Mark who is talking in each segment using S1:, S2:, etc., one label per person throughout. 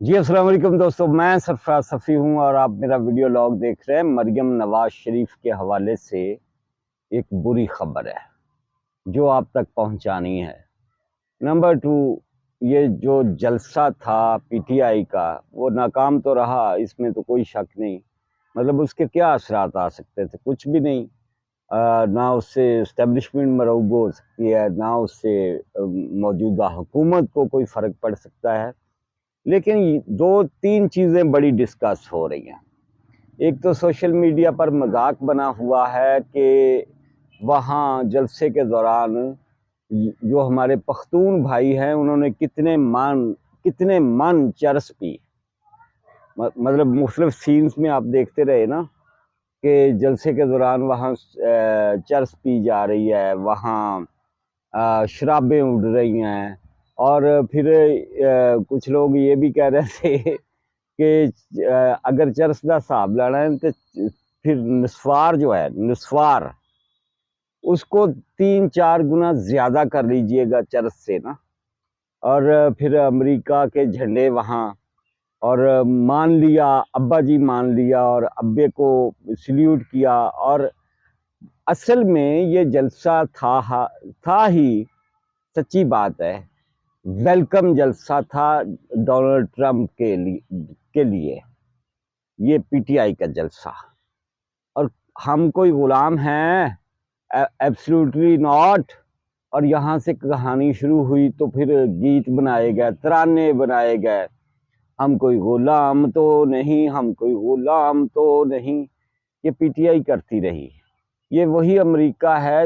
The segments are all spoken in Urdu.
S1: جی السلام علیکم دوستو، میں سرفراز صفی ہوں اور آپ میرا ویڈیو لاگ دیکھ رہے ہیں۔ مریم نواز شریف کے حوالے سے ایک بری خبر ہے جو آپ تک پہنچانی ہے۔ نمبر 2، یہ جو جلسہ تھا پی ٹی آئی کا وہ ناکام تو رہا، اس میں تو کوئی شک نہیں۔ مطلب اس کے کیا اثرات آ سکتے تھے؟ کچھ بھی نہیں۔ نہ اس سے اسٹیبلشمنٹ مرعوب ہو سکتی ہے، نہ اس سے موجودہ حکومت کو کوئی فرق پڑ سکتا ہے۔ لیکن دو تین چیزیں بڑی ڈسکس ہو رہی ہیں۔ ایک تو سوشل میڈیا پر مذاق بنا ہوا ہے کہ وہاں جلسے کے دوران جو ہمارے پختون بھائی ہیں انہوں نے کتنے من چرس پی۔ مطلب مختلف سینز میں آپ دیکھتے رہے نا کہ جلسے کے دوران وہاں چرس پی جا رہی ہے، وہاں شرابیں اڑ رہی ہیں، اور پھر کچھ لوگ یہ بھی کہہ رہے تھے کہ اگر چرس کا حساب لانا ہے تو پھر نسوار جو ہے، نسوار اس کو 3-4 گنا زیادہ کر لیجئے گا چرس سے نا۔ اور پھر امریکہ کے جھنڈے وہاں، اور مان لیا، ابا جی مان لیا اور ابے کو سلیوٹ کیا۔ اور اصل میں یہ جلسہ تھا ہی، سچی بات ہے، ویلکم جلسہ تھا ڈونلڈ ٹرمپ کے لیے، یہ پی ٹی آئی کا جلسہ۔ اور ہم کوئی غلام ہیں؟ Absolutely not. اور یہاں سے کہانی شروع ہوئی تو پھر گیت بنائے گئے، ترانے بنائے گئے، ہم کوئی غلام تو نہیں، ہم کوئی غلام تو نہیں۔ یہ پی ٹی آئی کرتی رہی۔ یہ وہی امریکہ ہے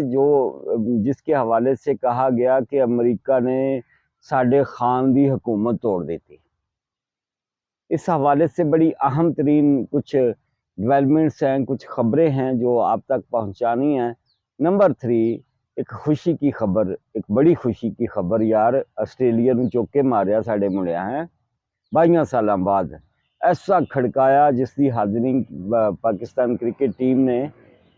S1: جس کے حوالے سے کہا گیا کہ امریکہ نے ساڈے خان دی حکومت توڑ دیتی۔ اس حوالے سے بڑی اہم ترین کچھ ڈیولپمنٹس ہیں، کچھ خبریں ہیں جو آپ تک پہنچانی ہیں۔ نمبر 3، ایک خوشی کی خبر، ایک بڑی خوشی کی خبر یار، آسٹریلیا نو چوکے ماریا ساڈے منڈیا ہیں 22 سالاں بعد۔ ایسا کھڑکایا جس کی حد نہیں۔ پاکستان کرکٹ ٹیم نے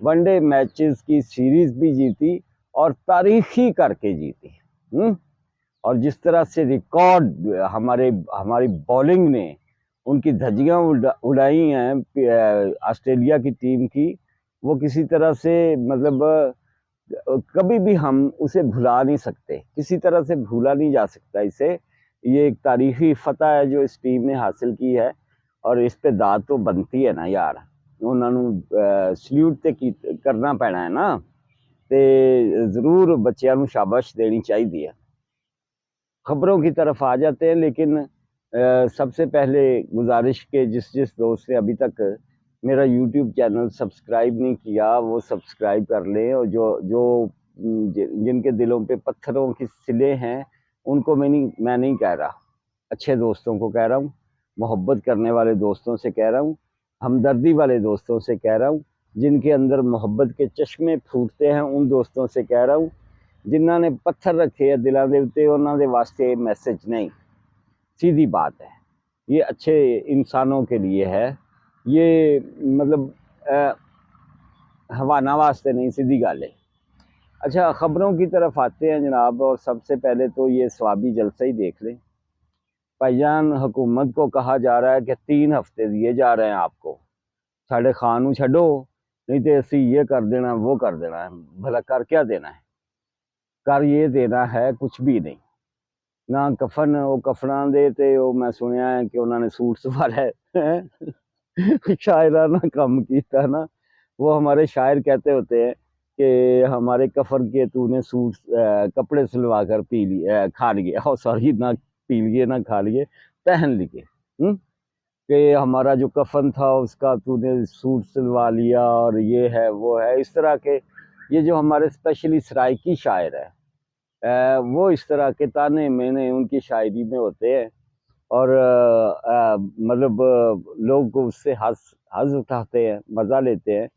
S1: ون ڈے میچز کی سیریز بھی جیتی اور تاریخی کر کے جیتی۔ اور جس طرح سے ریکارڈ ہماری بولنگ نے ان کی دھجیاں اڑائی ہیں آسٹریلیا کی ٹیم کی، وہ کسی طرح سے مطلب کبھی بھی ہم اسے بھلا نہیں سکتے، کسی طرح سے بھولا نہیں جا سکتا اسے۔ یہ ایک تاریخی فتح ہے جو اس ٹیم نے حاصل کی ہے، اور اس پہ داد تو بنتی ہے نا یار، انہوں نے سلیوٹ تے کرنا پینا ہے نا، تے ضرور بچیاں نو شاباش دینی چاہیے۔ خبروں کی طرف آ جاتے ہیں، لیکن سب سے پہلے گزارش کہ جس دوست نے ابھی تک میرا یوٹیوب چینل سبسکرائب نہیں کیا وہ سبسکرائب کر لیں، اور جن کے دلوں پہ پتھروں کی سلے ہیں ان کو میں نہیں کہہ رہا، اچھے دوستوں کو کہہ رہا ہوں، محبت کرنے والے دوستوں سے کہہ رہا ہوں، ہمدردی والے دوستوں سے کہہ رہا ہوں، جن کے اندر محبت کے چشمے پھوٹتے ہیں ان دوستوں سے کہہ رہا ہوں۔ جنہوں نے پتھر رکھے ہیں دلوں دے اوتے انہوں دے واسطے میسج نہیں، سیدھی بات ہے، یہ اچھے انسانوں کے لیے ہے، یہ مطلب حوانہ واسطے نہیں، سیدھی گل ہے۔ اچھا، خبروں کی طرف آتے ہیں جناب، اور سب سے پہلے تو یہ ثوابی جلسہ ہی دیکھ لیں۔ بھائی جان، حکومت کو کہا جا رہا ہے کہ 3 ہفتے دیے جا رہے ہیں آپ کو، ساڑھے خان نو چھڈو، نہیں تو اسی یہ کر دینا وہ کر دینا ہے۔ بھلا کر کیا دینا ہے؟ کر یہ دینا ہے کچھ بھی نہیں، نہ کفن، وہ کفناں دے تے وہ میں سنیا ہے کہ انہوں نے سوٹ سوارا ہے شاعرانہ کام کیتا نا۔ وہ ہمارے شاعر کہتے ہوتے ہیں کہ ہمارے کفن کے تو نے سوٹ کپڑے سلوا کر پی لیے، کھا لیے، سوری، نہ پی لیے نہ کھا لیے، پہن لیے، کہ ہمارا جو کفن تھا اس کا تو نے سوٹ سلوا لیا، اور یہ ہے وہ ہے، اس طرح کے۔ یہ جو ہمارے اسپیشلی سرائکی شاعر ہے، وہ اس طرح کے تانے مینے ان کی شاعری میں ہوتے ہیں، اور مطلب لوگ اس سے حظ اٹھاتے ہیں، مزہ لیتے ہیں۔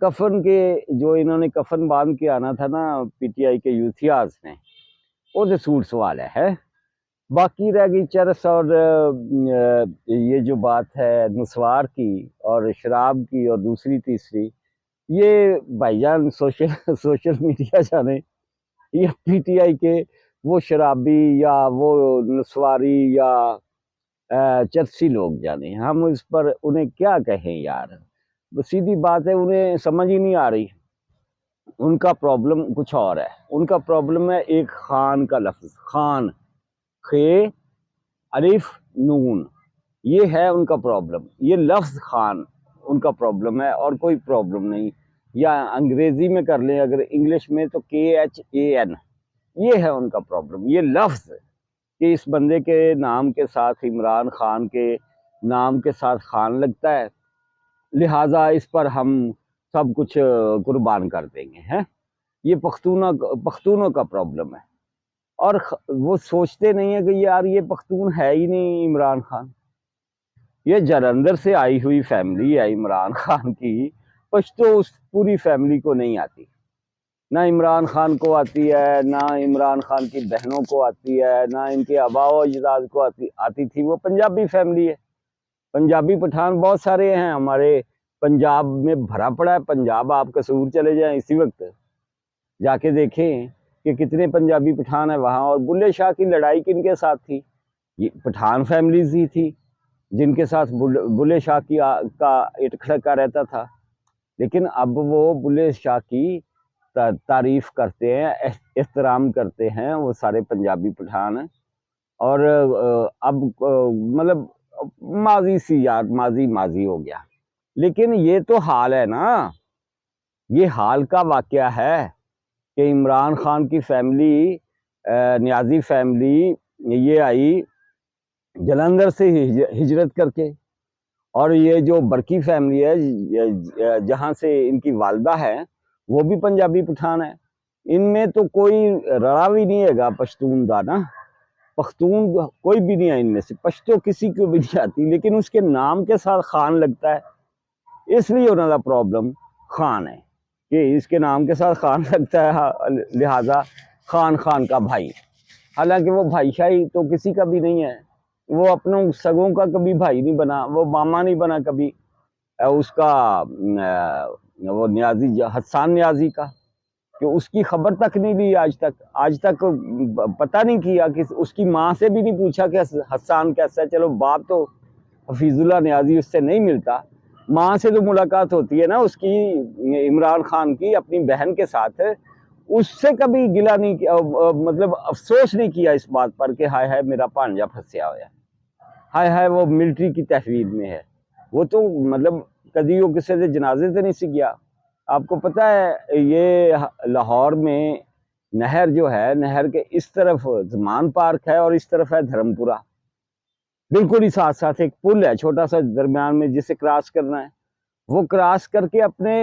S1: کفن کے جو انہوں نے کفن باندھ کے آنا تھا نا پی ٹی آئی کے یوتھیاز نے، وہ تو سوٹ سوال ہے۔ باقی رہ گئی چرس اور یہ جو بات ہے نسوار کی اور شراب کی اور دوسری تیسری، یہ بھائی جان سوشل میڈیا جانے یا پی ٹی آئی کے وہ شرابی یا وہ نسواری یا چرسی لوگ جانے، ہم اس پر انہیں کیا کہیں یار، سیدھی بات ہے، انہیں سمجھ ہی نہیں آ رہی۔ ان کا پرابلم کچھ اور ہے، ان کا پرابلم ہے ایک خان کا لفظ، خان، خے الف نون، یہ ہے ان کا پرابلم، یہ لفظ خان ان کا پرابلم ہے، اور کوئی پرابلم نہیں۔ یا انگریزی میں کر لیں اگر، انگلش میں تو KHAN، یہ ہے ان کا پرابلم، یہ لفظ کہ اس بندے کے نام کے ساتھ، عمران خان کے نام کے ساتھ خان لگتا ہے، لہٰذا اس پر ہم سب کچھ قربان کر دیں گے، ہیں یہ پختونوں کا پرابلم ہے۔ اور وہ سوچتے نہیں ہیں کہ یار یہ پختون ہے ہی نہیں عمران خان، یہ جلندھر سے آئی ہوئی فیملی ہے عمران خان کی، پشتو اس پوری فیملی کو نہیں آتی، نہ عمران خان کو آتی ہے، نہ عمران خان کی بہنوں کو آتی ہے، نہ ان کے آباء و اجداد کو آتی تھی۔ وہ پنجابی فیملی ہے، پنجابی پٹھان بہت سارے ہیں ہمارے پنجاب میں، بھرا پڑا ہے پنجاب، آپ قصور چلے جائیں اسی وقت جا کے دیکھیں کہ کتنے پنجابی پٹھان ہیں وہاں۔ اور بلے شاہ کی لڑائی کن کے ساتھ تھی؟ یہ پٹھان فیملیز ہی تھی جن کے ساتھ بلے شاہ کا اٹکھڑکا رہتا تھا، لیکن اب وہ بلے شاہ کی تعریف کرتے ہیں، احترام کرتے ہیں وہ سارے پنجابی پٹھان، اور اب مطلب ماضی سی یار، ماضی ہو گیا۔ لیکن یہ تو حال ہے نا، یہ حال کا واقعہ ہے کہ عمران خان کی فیملی، نیازی فیملی، یہ آئی جلندھر سے ہجرت کر کے، اور یہ جو برقی فیملی ہے جہاں سے ان کی والدہ ہے وہ بھی پنجابی پٹھان ہے، ان میں تو کوئی رڑا بھی نہیں ہے گا پشتون دا نا، پختون کوئی بھی نہیں ہے ان میں سے، پشتو کسی کو بھی نہیں آتی، لیکن اس کے نام کے ساتھ خان لگتا ہے، اس لیے انہوں کا پرابلم خان ہے کہ اس کے نام کے ساتھ خان لگتا ہے، لہذا خان کا بھائی، حالانکہ وہ بھائی شاہی تو کسی کا بھی نہیں ہے، وہ اپنوں سگوں کا کبھی بھائی نہیں بنا، وہ ماما نہیں بنا کبھی اس کا، وہ نیازی حسان نیازی کا، کہ اس کی خبر تک نہیں لی آج تک پتہ نہیں کیا، کہ اس کی ماں سے بھی نہیں پوچھا کہ حسان کیسا ہے، چلو باپ تو حفیظ اللہ نیازی اس سے نہیں ملتا، ماں سے تو ملاقات ہوتی ہے نا اس کی، عمران خان کی اپنی بہن کے ساتھ، اس سے کبھی گلا نہیں کیا، مطلب افسوس نہیں کیا اس بات پر کہ ہائے ہائے میرا بھانجا پھنسیا ہوا ہے، ہائے ہائے وہ ملٹری کی تحویل میں ہے، وہ تو مطلب کدی وہ کسی سے جنازے سے نہیں سی گیا۔ آپ کو پتہ ہے یہ لاہور میں نہر جو ہے، نہر کے اس طرف زمان پارک ہے اور اس طرف ہے دھرم پورہ، بالکل ہی ساتھ ساتھ ایک پل ہے چھوٹا سا درمیان میں جسے کراس کرنا ہے، وہ کراس کر کے اپنے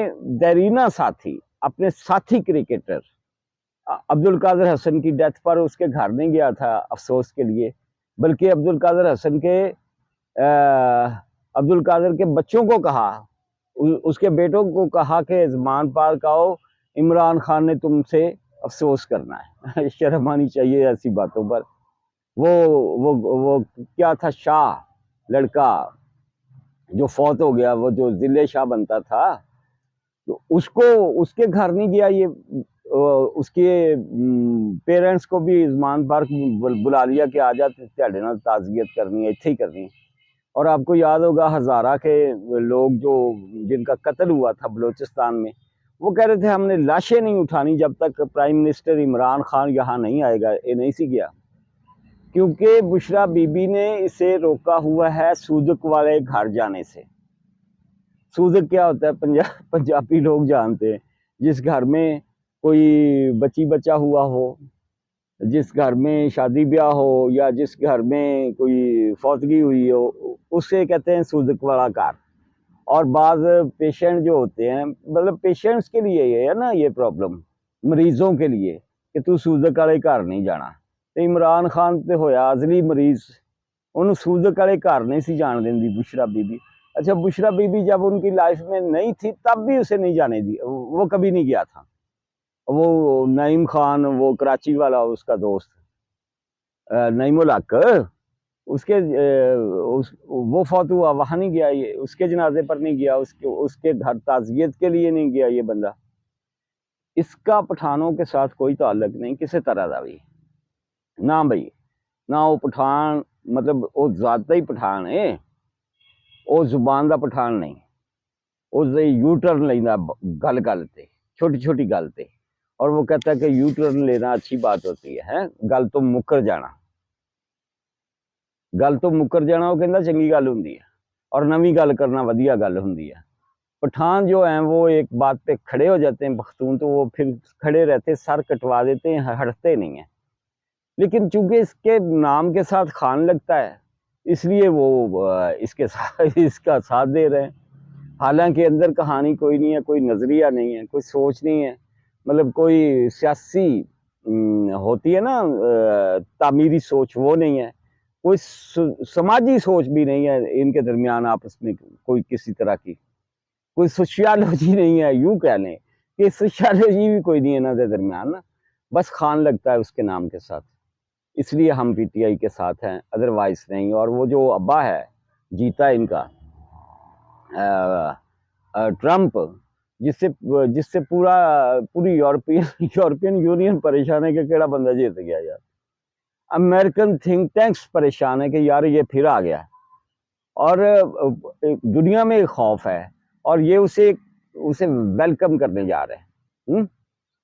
S1: دیرینہ ساتھی، اپنے ساتھی کرکٹر عبد القادر حسن کی ڈیتھ پر اس کے گھر نہیں گیا تھا افسوس کے لیے، بلکہ عبد القادر حسن کے عبد القادر کے بچوں کو کہا، اس کے بیٹوں کو کہا کہ زمان پارک آؤ، عمران خان نے تم سے افسوس کرنا ہے۔ شرم آنی چاہیے ایسی باتوں پر۔ وہ کیا تھا، شاہ لڑکا جو فوت ہو گیا، وہ جو ضلع شاہ بنتا تھا، تو اس کے گھر نہیں گیا، یہ اس کے پیرنٹس کو بھی زمان پارک بلا لیا کہ آ جاتے تھے نا، تعزیت کرنی ہے اتھے ہی کرنی ہے۔ اور آپ کو یاد ہوگا ہزارہ کے لوگ جن کا قتل ہوا تھا بلوچستان میں، وہ کہہ رہے تھے ہم نے لاشیں نہیں اٹھانی جب تک پرائم منسٹر عمران خان یہاں نہیں آئے گا، یہ نہیں سی گیا، کیونکہ بشرا بی بی نے اسے روکا ہوا ہے سودک والے گھر جانے سے۔ سودک کیا ہوتا ہے پنجابی لوگ جانتے ہیں، جس گھر میں کوئی بچی بچہ ہوا ہو، جس گھر میں شادی بیاہ ہو، یا جس گھر میں کوئی فوتگی ہوئی ہو، اسے کہتے ہیں سودک والا گھر۔ اور بعض پیشنٹ جو ہوتے ہیں، مطلب پیشنٹس کے لیے یہ ہے نا یہ پرابلم، مریضوں کے لیے کہ تو سودک والے گھر نہیں جانا، تو عمران خان تے ہویا ازلی مریض، انہوں سودک والے گھر نہیں سی جان دیں دی بشرا بی بی۔ اچھا بشرا بی بی جب ان کی لائف میں نہیں تھی تب بھی اسے نہیں جانے دی، وہ کبھی نہیں گیا تھا۔ وہ نعیم خان، وہ کراچی والا اس کا دوست نعیم الحق، اس کے وہ فوت ہوا، وہاں نہیں گیا یہ، اس کے جنازے پر نہیں گیا، اس کے گھر تعزیت کے لیے نہیں گیا یہ بندہ۔ اس کا پٹھانوں کے ساتھ کوئی تعلق نہیں کسی طرح کا بھی، نہ بھائی، نہ وہ پٹھان مطلب وہ ذات ہی پٹھان ہے، وہ زبان دا پٹھان نہیں، وہ یو ٹرن لینا گل گل تے، چھوٹی چھوٹی گل تے، اور وہ کہتا ہے کہ یو ٹرن لینا اچھی بات ہوتی ہے، گل تو مکر جانا، گل تو مکر جانا وہ کہندا چنگی گل ہوندی ہے، اور نویں گل کرنا ودیا گل ہوندی ہے۔ پٹھان جو ہیں وہ ایک بات پہ کھڑے ہو جاتے ہیں، پختون تو وہ پھر کھڑے رہتے، سر کٹوا دیتے ہیں، ہٹتے نہیں ہیں، لیکن چونکہ اس کے نام کے ساتھ خان لگتا ہے اس لیے وہ اس کے ساتھ اس کا ساتھ دے رہے ہیں، حالانکہ اندر کہانی کوئی نہیں ہے، کوئی نظریہ نہیں ہے، کوئی سوچ نہیں ہے، مطلب کوئی سیاسی ہوتی ہے نا تعمیری سوچ، وہ نہیں ہے، کوئی سماجی سوچ بھی نہیں ہے ان کے درمیان آپس میں کوئی کسی طرح کی، کوئی سوشیالوجی نہیں ہے، یوں کہہ لیں کہ سوشیالوجی بھی کوئی نہیں ہے انہوں کے درمیان نا، بس خان لگتا ہے اس کے نام کے ساتھ، اس لیے ہم پی ٹی آئی کے ساتھ ہیں، ادروائز نہیں۔ اور وہ جو ابا ہے جیتا ان کا ٹرمپ، جس سے پوری یورپین یونین پریشان ہے کہ کیڑا بندہ جیت گیا یار، امریکن تھنک ٹینکس پریشان ہے کہ یار یہ پھر آ گیا، اور دنیا میں ایک خوف ہے، اور یہ اسے ویلکم کرنے جا رہے ہیں،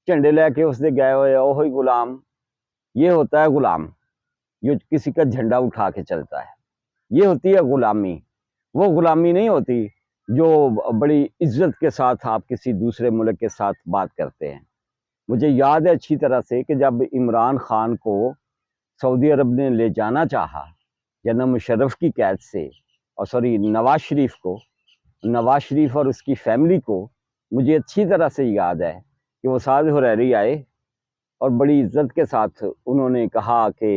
S1: جھنڈے لے کے اس نے گئے ہوئے، وہی غلام، یہ ہوتا ہے غلام جو کسی کا جھنڈا اٹھا کے چلتا ہے، یہ ہوتی ہے غلامی۔ وہ غلامی نہیں ہوتی جو بڑی عزت کے ساتھ آپ کسی دوسرے ملک کے ساتھ بات کرتے ہیں۔ مجھے یاد ہے اچھی طرح سے کہ جب عمران خان کو سعودی عرب نے لے جانا چاہا جنرل مشرف کی قید سے، اور سوری نواز شریف اور اس کی فیملی کو، مجھے اچھی طرح سے یاد ہے کہ وہ سعد حریری آئے اور بڑی عزت کے ساتھ انہوں نے کہا کہ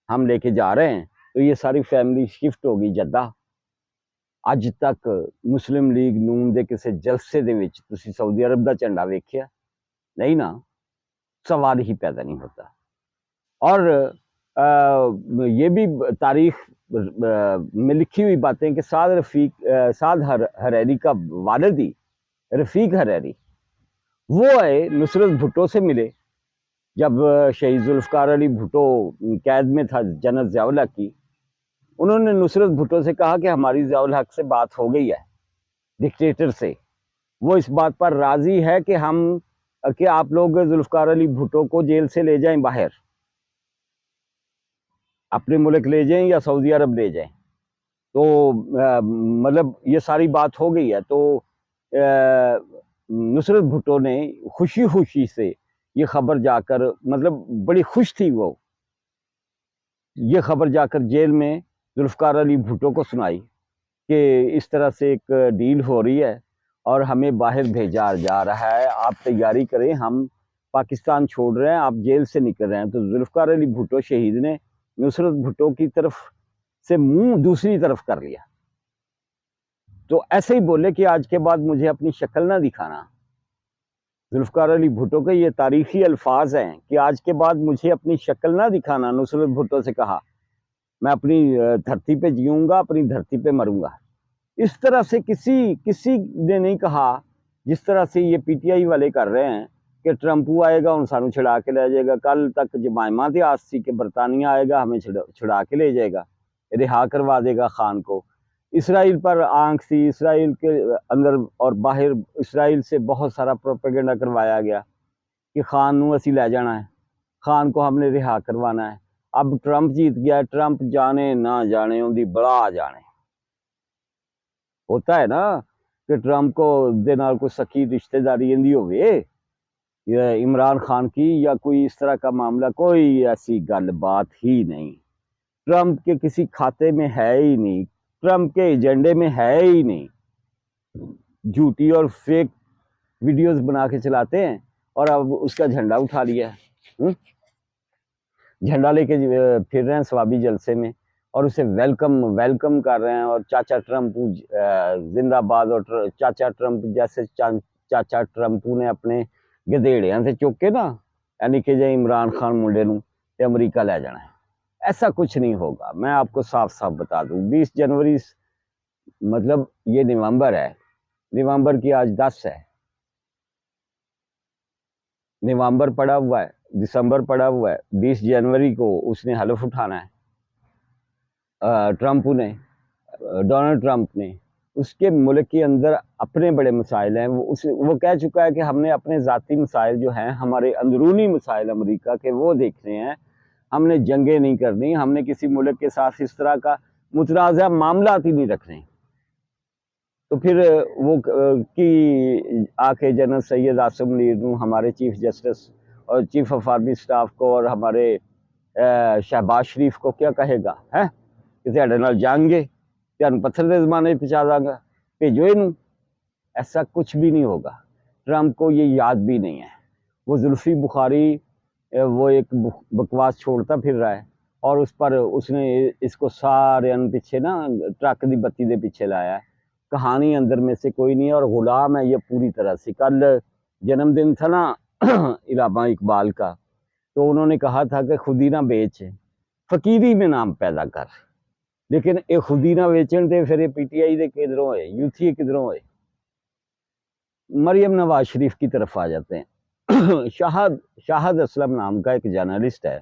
S1: ہم لے کے جا رہے ہیں، تو یہ ساری فیملی شفٹ ہوگی جدہ۔ اج تک مسلم لیگ نون دے کسے جلسے دے وچ تسی سعودی عرب دا جھنڈا ویکھیا نہیں نا، سوال ہی پیدا نہیں ہوتا۔ اور یہ بھی تاریخ میں لکھی ہوئی باتیں کہ سعد حریری کا والد ہی رفیق حریری، وہ آئے نصرت بھٹو سے ملے جب شہید ذوالفقار علی بھٹو قید میں تھا جنرل ضیاء الحق کی، انہوں نے نصرت بھٹو سے کہا کہ ہماری ضیاء الحق سے بات ہو گئی ہے، ڈکٹیٹر سے، وہ اس بات پر راضی ہے کہ آپ لوگ ذوالفقار علی بھٹو کو جیل سے لے جائیں، باہر اپنے ملک لے جائیں یا سعودی عرب لے جائیں، تو مطلب یہ ساری بات ہو گئی ہے۔ تو نصرت بھٹو نے خوشی سے یہ خبر جا کر، مطلب بڑی خوش تھی وہ، یہ خبر جا کر جیل میں ذوالفقار علی بھٹو کو سنائی کہ اس طرح سے ایک ڈیل ہو رہی ہے اور ہمیں باہر بھیجا جا رہا ہے، آپ تیاری کریں، ہم پاکستان چھوڑ رہے ہیں، آپ جیل سے نکل رہے ہیں۔ تو ذوالفقار علی بھٹو شہید نے نصرت بھٹو کی طرف سے منہ دوسری طرف کر لیا، تو ایسے ہی بولے کہ آج کے بعد مجھے اپنی شکل نہ دکھانا۔ ذوالفقار علی بھٹو کے یہ تاریخی الفاظ ہیں کہ آج کے بعد مجھے اپنی شکل نہ دکھانا، نصرت بھٹو سے کہا، میں اپنی دھرتی پہ جیوں گا، اپنی دھرتی پہ مروں گا۔ اس طرح سے کسی نے نہیں کہا جس طرح سے یہ پی ٹی آئی والے کر رہے ہیں کہ ٹرمپو آئے گا، ان سانو چھڑا کے لے جائے گا، کل تک جمائمہ تھی آسی کہ برطانیہ آئے گا، ہمیں چھڑا کے لے جائے گا، رہا کروا دے گا خان کو۔ اسرائیل پر آنکھ تھی، اسرائیل کے اندر اور باہر اسرائیل سے بہت سارا پروپیگنڈا کروایا گیا کہ خان نو اسی لے جانا ہے، خان کو ہم نے رہا کروانا ہے۔ اب ٹرمپ جیت گیا، ٹرمپ جانے نہ جانے ان دی بڑا جانے، ہوتا ہے نا کہ ٹرمپ کو دے نال کوئی سکی رشتہ داری اندی ہوئے یا عمران خان کی یا کوئی اس طرح کا معاملہ، کوئی ایسی گل بات ہی نہیں، ٹرمپ کے کسی کھاتے میں ہے ہی نہیں، ٹرمپ کے ایجنڈے میں ہے ہی نہیں، جھوٹی اور فیک ویڈیوز بنا کے چلاتے ہیں، اور اب اس کا جھنڈا اٹھا لیا ہے، جھنڈا لے کے پھر رہے ہیں ثوابی جلسے میں، اور اسے ویلکم کر رہے ہیں، اور چاچا ٹرمپ زندہ باد، اور چاچا ٹرمپ جیسے چاچا ٹرمپ نے اپنے گدیڑیاں سے چک کے نا، یعنی کہ جی عمران خان منڈے نو تے امریکہ لے جانا ہے، ایسا کچھ نہیں ہوگا، میں آپ کو صاف بتا دوں۔ 20 جنوری مطلب یہ نومبر ہے، نومبر کی آج 10 ہے، نومبر پڑا ہوا ہے، دسمبر پڑا ہوا ہے، 20 جنوری کو اس نے حلف اٹھانا ہے، ٹرمپ نے ڈونلڈ ٹرمپ نے اس کے ملک کے اندر اپنے بڑے مسائل ہیں، وہ کہہ چکا ہے کہ ہم نے اپنے ذاتی مسائل جو ہیں، ہمارے اندرونی مسائل امریکہ کے، وہ دیکھنے ہیں، ہم نے جنگیں نہیں کرنی، ہم نے کسی ملک کے ساتھ اس طرح کا متنازع معاملات ہی نہیں رکھنے۔ تو پھر وہ کی آ کے جنرل سید عاصم منیر نو، ہمارے چیف جسٹس اور چیف آف آرمی سٹاف کو، اور ہمارے شہباز شریف کو کیا کہے گا ہے کہ تہاڈے نال جنگ ہے، تہانوں پتھر دے زمانے پہنچا داں گا، بھیجو اینوں۔ ایسا کچھ بھی نہیں ہوگا، ٹرمپ کو یہ یاد بھی نہیں ہے۔ وہ زلفی بخاری وہ ایک بکواس چھوڑتا پھر رہا ہے، اور اس نے اس کو سارے ان پیچھے نا ٹرک دی بتی دے پیچھے لایا ہے۔ کہانی اندر میں سے کوئی نہیں ہے، اور غلام ہے یہ پوری طرح سے۔ کل جنم دن تھا نا علامہ اقبال کا، تو انہوں نے کہا تھا کہ خودی نہ بیچ، فقیری میں نام پیدا کر، لیکن یہ خودی نہ بیچن تے پھر یہ پی ٹی آئی دے کدھروں ہوئے، یوتھی کدھروں ہوئے۔ مریم نواز شریف کی طرف آ جاتے ہیں۔ شاہد اسلم نام کا ایک جرنلسٹ ہے،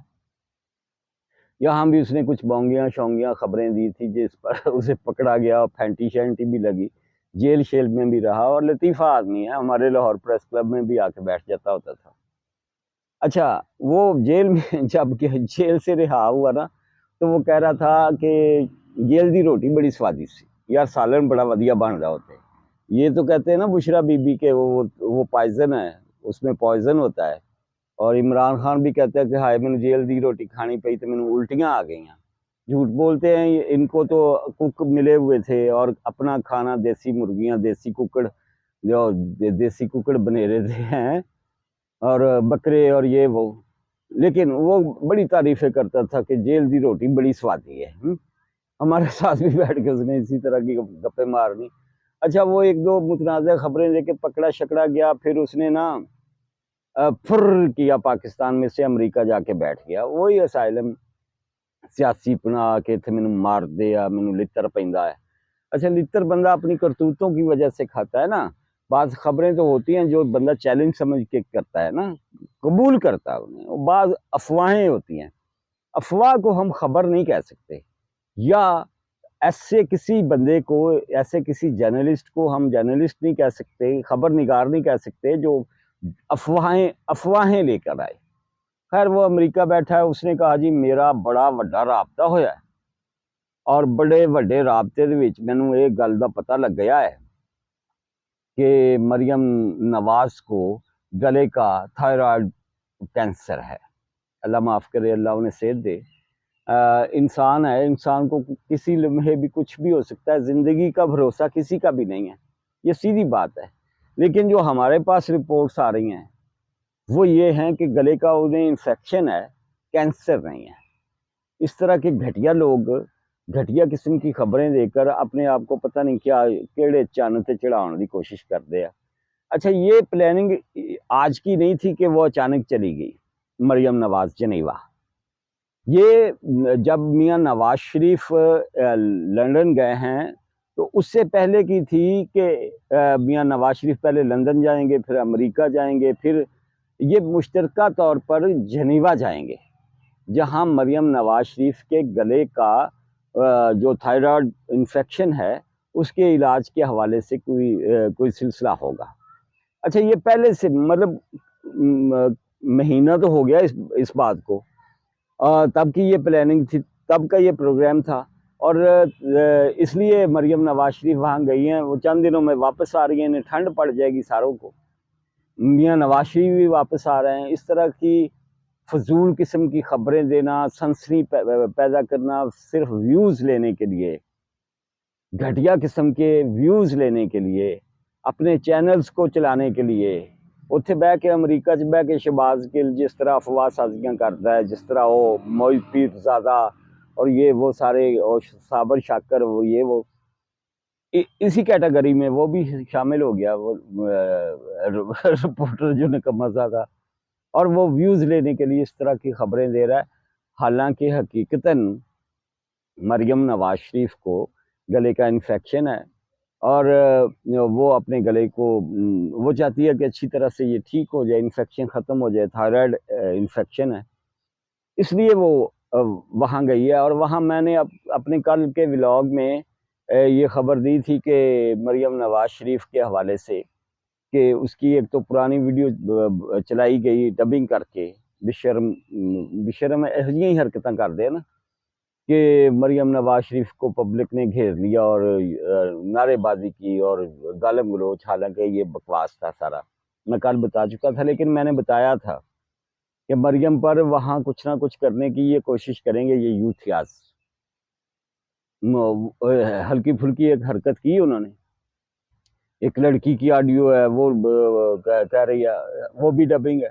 S1: یہاں بھی اس نے کچھ بونگیاں شونگیاں خبریں دی تھی، جس پر اسے پکڑا گیا، پھینٹی شینٹی بھی لگی، جیل شیل میں بھی رہا، اور لطیفہ آدمی ہے، ہمارے لاہور پریس کلب میں بھی آ کے بیٹھ جاتا ہوتا تھا۔ اچھا، وہ جیل میں جب جیل سے رہا ہوا نا، تو وہ کہہ رہا تھا کہ جیل دی روٹی بڑی سوادی سی یار، سالن بڑا ودیا بن رہا ہوتا ہے۔ یہ تو کہتے ہیں نا بشرا بی بی کے وہ پوائزن ہے، اس میں پوائزن ہوتا ہے، اور عمران خان بھی کہتا ہے کہ ہائے میں نے جیل دی روٹی کھانی پئی تو میں نے الٹیاں آ گئی ہیں۔ جھوٹ بولتے ہیں، ان کو تو کک ملے ہوئے تھے، اور اپنا کھانا دیسی مرغیاں، دیسی ککڑ، جو دیسی ککڑ بنیرے تھے ہیں، اور بکرے اور یہ وہ، لیکن وہ بڑی تعریفیں کرتا تھا کہ جیل دی روٹی بڑی سوادی ہے۔ ہمارے ساتھ بھی بیٹھ کے اس نے اسی طرح کی گپیں مارنی۔ اچھا، وہ ایک دو متنازع خبریں لے کے پکڑا شکڑا گیا، پھر اس نے نا فر کیا پاکستان میں سے، امریکہ جا کے بیٹھ گیا، وہی اسائلم سیاسی پناہ کے تھے، مینوں مار دیا، مینوں لتر پیندا ہے۔ اچھا، لتر بندہ اپنی کرتوتوں کی وجہ سے کھاتا ہے نا۔ بعض خبریں تو ہوتی ہیں جو بندہ چیلنج سمجھ کے کرتا ہے نا، قبول کرتا ہے انہیں، بعض افواہیں ہوتی ہیں، افواہ کو ہم خبر نہیں کہہ سکتے، یا ایسے کسی بندے کو، ایسے کسی جرنلسٹ کو ہم جرنلسٹ نہیں کہہ سکتے، خبر نگار نہیں کہہ سکتے جو افواہیں لے کر آئے۔ خیر، وہ امریکہ بیٹھا ہے، اس نے کہا جی میرا بڑا وڈا رابطہ ہویا ہے، اور بڑے وڈے رابطے دے وچ مینوں ایک گل دا پتہ لگ گیا ہے کہ مریم نواز کو گلے کا تھائرائڈ کینسر ہے۔ اللہ معاف کرے، اللہ انہیں صحت دے۔ انسان ہے، انسان کو کسی لمحے بھی کچھ بھی ہو سکتا ہے، زندگی کا بھروسہ کسی کا بھی نہیں ہے، یہ سیدھی بات ہے۔ لیکن جو ہمارے پاس رپورٹس آ رہی ہیں وہ یہ ہیں کہ گلے کا انہیں انفیکشن ہے، کینسر نہیں ہے۔ اس طرح کے گھٹیا لوگ گھٹیا قسم کی خبریں دے کر اپنے آپ کو پتہ نہیں کیا کیڑے چن تے چڑھانے کی کوشش کرتے ہیں۔ اچھا، یہ پلاننگ آج کی نہیں تھی کہ وہ اچانک چلی گئی مریم نواز جنیوا۔ یہ جب میاں نواز شریف لندن گئے ہیں تو اس سے پہلے کی تھی کہ میاں نواز شریف پہلے لندن جائیں گے، پھر امریکہ جائیں گے، پھر یہ مشترکہ طور پر جنیوا جائیں گے، جہاں مریم نواز شریف کے گلے کا جو تھائرائڈ انفیکشن ہے اس کے علاج کے حوالے سے کوئی سلسلہ ہوگا۔ اچھا، یہ پہلے سے مطلب مہینہ تو ہو گیا اس بات کو، تب کی یہ پلاننگ تھی، تب کا یہ پروگرام تھا، اور اس لیے مریم نواز شریف وہاں گئی ہیں، وہ چند دنوں میں واپس آ رہی ہیں، انہیں ٹھنڈ پڑ جائے گی ساروں کو، میاں نواز شریف بھی واپس آ رہے ہیں۔ اس طرح کی فضول قسم کی خبریں دینا، سنسنی پیدا کرنا، صرف ویوز لینے کے لیے، گھٹیا قسم کے ویوز لینے کے لیے، اپنے چینلز کو چلانے کے لیے، اتنے بہ کے امریکہ چ بہ کے شہباز گل جس طرح افواہ سازیاں کرتا ہے، جس طرح وہ معید پیر زادہ اور یہ وہ سارے، اور صابر شاکر، وہ یہ وہ اسی کیٹیگری میں وہ بھی شامل ہو گیا، وہ رپورٹر جو نکما زادہ، اور وہ ویوز لینے کے لیے اس طرح کی خبریں دے رہا ہے، حالانکہ حقیقتاً مریم نواز شریف کو گلے کا انفیکشن ہے، اور وہ اپنے گلے کو وہ چاہتی ہے کہ اچھی طرح سے یہ ٹھیک ہو جائے، انفیکشن ختم ہو جائے، تھائرائڈ انفیکشن ہے، اس لیے وہ وہاں گئی ہے، اور وہاں میں نے اپنے کل کے ولاگ میں یہ خبر دی تھی کہ مریم نواز شریف کے حوالے سے کہ اس کی ایک تو پرانی ویڈیو چلائی گئی ڈبنگ کر کے، بشرم ہی حرکتیں کر دے نا کہ مریم نواز شریف کو پبلک نے گھیر لیا اور نعرے بازی کی اور گالم گلوچ، حالانکہ یہ بکواس تھا سارا، میں کل بتا چکا تھا، لیکن میں نے بتایا تھا کہ مریم پر وہاں کچھ نہ کچھ کرنے کی یہ کوشش کریں گے یہ یوتھ یاز، ہلکی پھلکی ایک حرکت کی انہوں نے، ایک لڑکی کی آڈیو ہے وہ کہہ رہی ہے وہ بھی ڈبنگ ہے،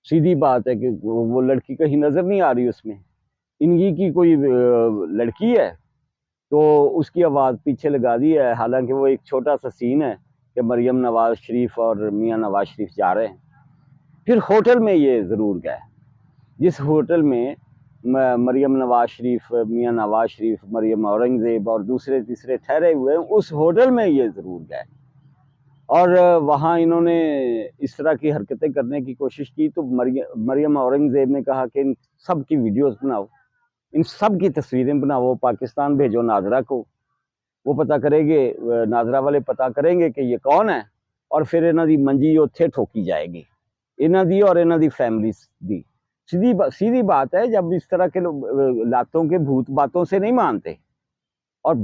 S1: سیدھی بات ہے کہ وہ لڑکی کہیں نظر نہیں آ رہی اس میں، انہی کی کوئی لڑکی ہے تو اس کی آواز پیچھے لگا دی ہے، حالانکہ وہ ایک چھوٹا سا سین ہے کہ مریم نواز شریف اور میاں نواز شریف جا رہے ہیں۔ پھر ہوٹل میں یہ ضرور گئے، جس ہوٹل میں مریم نواز شریف، میاں نواز شریف، مریم اورنگزیب اور دوسرے تیسرے ٹھہرے ہوئے، اس ہوٹل میں یہ ضرور گئے، اور وہاں انہوں نے اس طرح کی حرکتیں کرنے کی کوشش کی، تو مریم اورنگزیب نے کہا کہ ان سب کی ویڈیوز بناؤ، ان سب کی تصویریں بناؤ، پاکستان بھیجو ناظرہ کو، وہ پتہ کرے گے، ناظرہ والے پتہ کریں گے کہ یہ کون ہے، اور پھر انہاں دی منجی اتھے ٹھوکی جائے گی، انہاں دی اور انہاں دی فیملیز دی۔ سیدھی بات ہے، جب اس طرح کے لاتوں کے بھوت باتوں سے نہیں مانتے، اور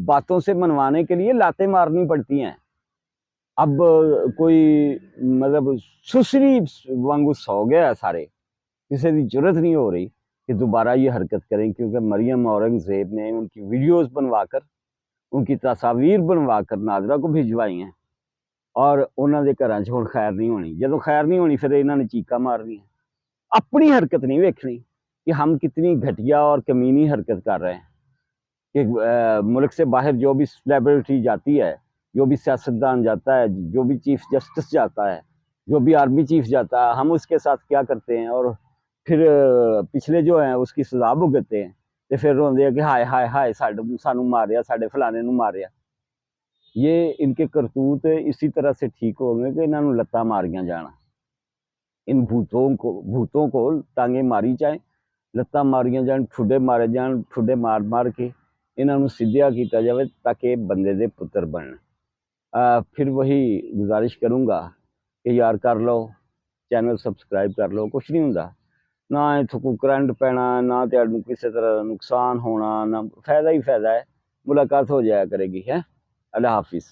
S1: باتوں سے منوانے کے لیے لاتیں مارنی پڑتی ہیں۔ اب کوئی مطلب سسری وانگو سو گیا ہے سارے، کسی کی ضرورت نہیں ہو رہی کہ دوبارہ یہ حرکت کریں، کیونکہ مریم اورنگزیب نے ان کی ویڈیوز بنوا کر، ان کی تصاویر بنوا کر ناظرہ کو بھجوائی ہیں، اور انہوں نے گھراں چ ہن خیر نہیں ہونی، جدوں خیر نہیں ہونی پھر انہوں نے چیکا مارنی، اپنی حرکت نہیں ویکھنی کہ ہم کتنی گھٹیا اور کمینی حرکت کر رہے ہیں، کہ ملک سے باہر جو بھی سلیبریٹی جاتی ہے، جو بھی سیاستدان جاتا ہے، جو بھی چیف جسٹس جاتا ہے، جو بھی آرمی چیف جاتا ہے، ہم اس کے ساتھ کیا کرتے ہیں، اور پھر پچھلے جو ہیں اس کی سزا بھگتتے ہیں، تو پھر روندے ہیں کہ ہائے ہائے ہائے سانو ماریا، ساڈے فلانے نو ماریا۔ یہ ان کے کرتوت اسی طرح سے ٹھیک ہو گئے کہ انہوں نے لتاں ماریاں جانا، ان بھوتوں کو ٹانگیں ماری جائیں، لتاں ماریاں جان، ٹھڈے مارے جان، ٹھڈے مار مار کے انہوں نے سدھیا کیتا جائے تاکہ بندے دے پتر بنن۔ پھر وہی گزارش کروں گا کہ یار کر لو، چینل سبسکرائب کر لو، کچھ نہیں ہوندا، نہ اتھوں کو کرنٹ پینا، نہ تہاڈوں کسی طرح نقصان ہونا، نہ فائدہ ہی فائدہ ہے، ملاقات ہو جایا کرے گی ہے۔ اللہ حافظ۔